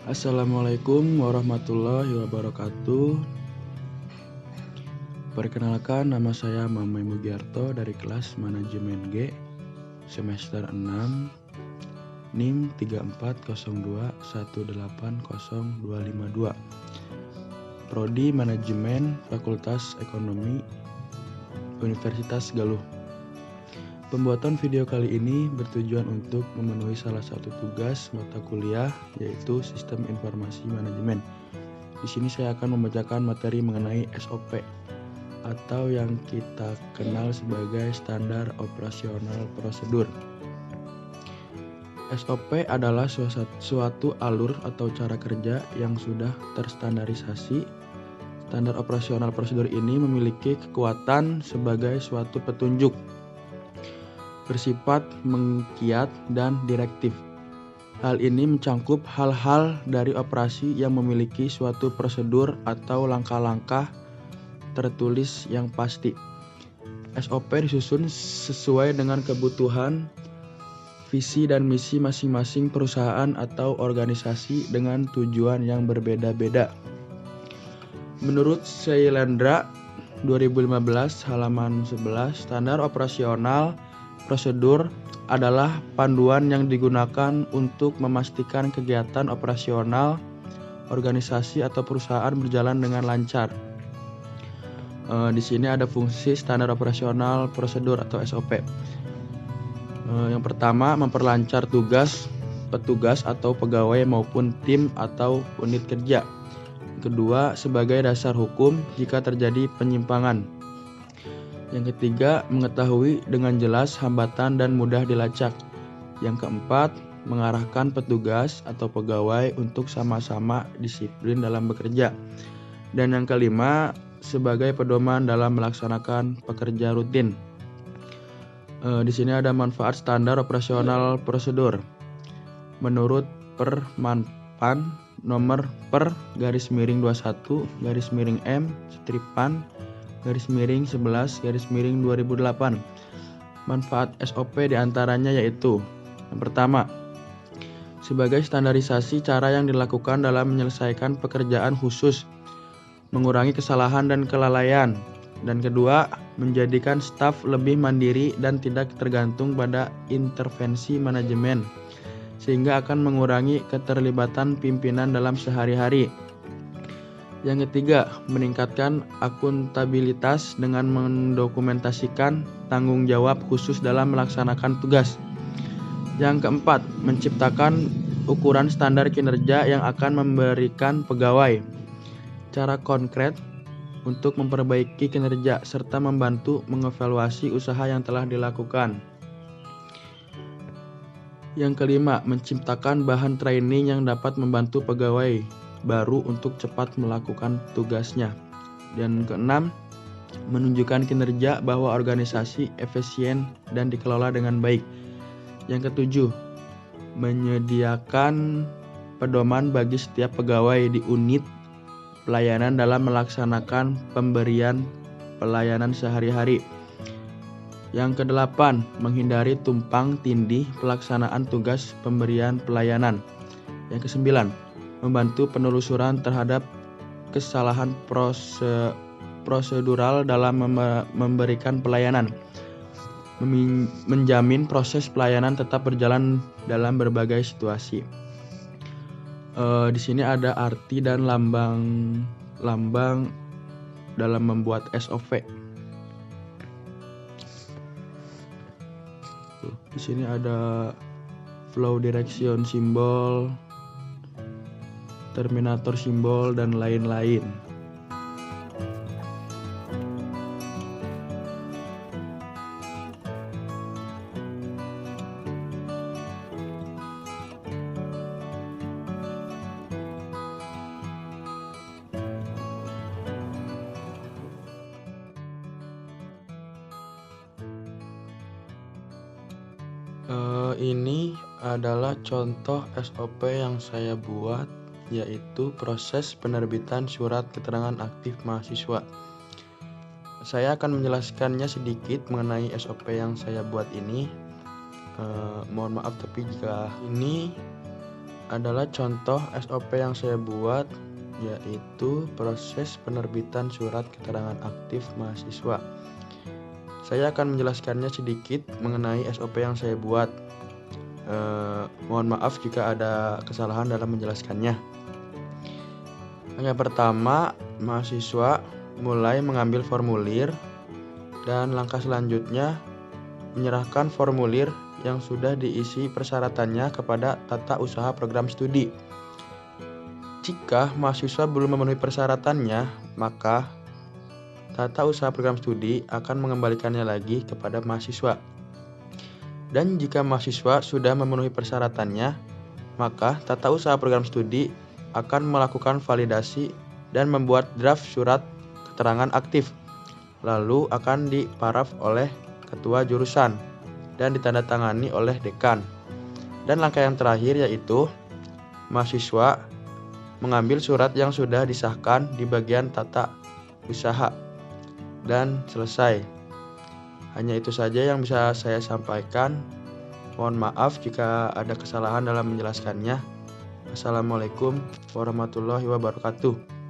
Assalamualaikum warahmatullahi wabarakatuh. Perkenalkan, nama saya Mamai Mugiarto dari kelas Manajemen G, semester 6, NIM 3402180252. Prodi Manajemen, Fakultas Ekonomi, Universitas Galuh. Pembuatan video kali ini bertujuan untuk memenuhi salah satu tugas mata kuliah, yaitu Sistem Informasi Manajemen. Di sini saya akan membacakan materi mengenai SOP atau yang kita kenal sebagai Standar Operasional Prosedur. SOP adalah suatu alur atau cara kerja yang sudah terstandarisasi. Standar operasional prosedur ini memiliki kekuatan sebagai suatu petunjuk, bersifat mengkiat dan direktif. Hal ini mencangkup hal-hal dari operasi yang memiliki suatu prosedur atau langkah-langkah tertulis yang pasti. SOP disusun sesuai dengan kebutuhan, visi dan misi masing-masing perusahaan atau organisasi dengan tujuan yang berbeda-beda. Menurut Sailendra 2015 halaman 11, standar operasional prosedur adalah panduan yang digunakan untuk memastikan kegiatan operasional organisasi atau perusahaan berjalan dengan lancar. Di sini ada fungsi standar operasional prosedur atau SOP. Yang pertama, memperlancar tugas petugas atau pegawai maupun tim atau unit kerja. Kedua, sebagai dasar hukum jika terjadi penyimpangan. Yang ketiga, mengetahui dengan jelas hambatan dan mudah dilacak. Yang keempat, mengarahkan petugas atau pegawai untuk sama-sama disiplin dalam bekerja. Dan yang kelima, sebagai pedoman dalam melaksanakan pekerja rutin. Di sini ada manfaat standar operasional prosedur. Menurut Permanpan nomor per/M/M/11/2008. Manfaat SOP diantaranya yaitu: yang pertama, sebagai standarisasi cara yang dilakukan dalam menyelesaikan pekerjaan khusus, mengurangi kesalahan dan kelalaian. Dan kedua, menjadikan staf lebih mandiri dan tidak tergantung pada intervensi manajemen, sehingga akan mengurangi keterlibatan pimpinan dalam sehari-hari. Yang ketiga, meningkatkan akuntabilitas dengan mendokumentasikan tanggung jawab khusus dalam melaksanakan tugas. Yang keempat, menciptakan ukuran standar kinerja yang akan memberikan pegawai cara konkret untuk memperbaiki kinerja serta membantu mengevaluasi usaha yang telah dilakukan. Yang kelima, menciptakan bahan training yang dapat membantu pegawai baru untuk cepat melakukan tugasnya. Dan keenam, menunjukkan kinerja bahwa organisasi efisien dan dikelola dengan baik. Yang ketujuh, menyediakan pedoman bagi setiap pegawai di unit pelayanan dalam melaksanakan pemberian pelayanan sehari-hari. Yang kedelapan, menghindari tumpang tindih pelaksanaan tugas pemberian pelayanan. Yang kesembilan, membantu penelusuran terhadap kesalahan prosedural dalam memberikan pelayanan. Menjamin proses pelayanan tetap berjalan dalam berbagai situasi. Di sini ada arti dan lambang dalam membuat SOP. Di sini ada flow direction simbol, terminator simbol, dan lain-lain. Ini adalah contoh SOP yang saya buat, yaitu proses penerbitan surat keterangan aktif mahasiswa. Saya akan menjelaskannya sedikit mengenai SOP yang saya buat ini. Mohon maaf tapi jika ini adalah contoh SOP yang saya buat, yaitu proses penerbitan surat keterangan aktif mahasiswa. Saya akan menjelaskannya sedikit mengenai SOP yang saya buat. Mohon maaf jika ada kesalahan dalam menjelaskannya. Yang pertama, mahasiswa mulai mengambil formulir dan langkah selanjutnya menyerahkan formulir yang sudah diisi persyaratannya kepada tata usaha program studi. Jika mahasiswa belum memenuhi persyaratannya, maka tata usaha program studi akan mengembalikannya lagi kepada mahasiswa. Dan jika mahasiswa sudah memenuhi persyaratannya, maka tata usaha program studi akan melakukan validasi dan membuat draft surat keterangan aktif, lalu akan diparaf oleh ketua jurusan dan ditandatangani oleh dekan. Dan langkah yang terakhir yaitu mahasiswa mengambil surat yang sudah disahkan di bagian tata usaha dan selesai. Hanya itu saja yang bisa saya sampaikan. Mohon maaf jika ada kesalahan dalam menjelaskannya. Assalamualaikum warahmatullahi wabarakatuh.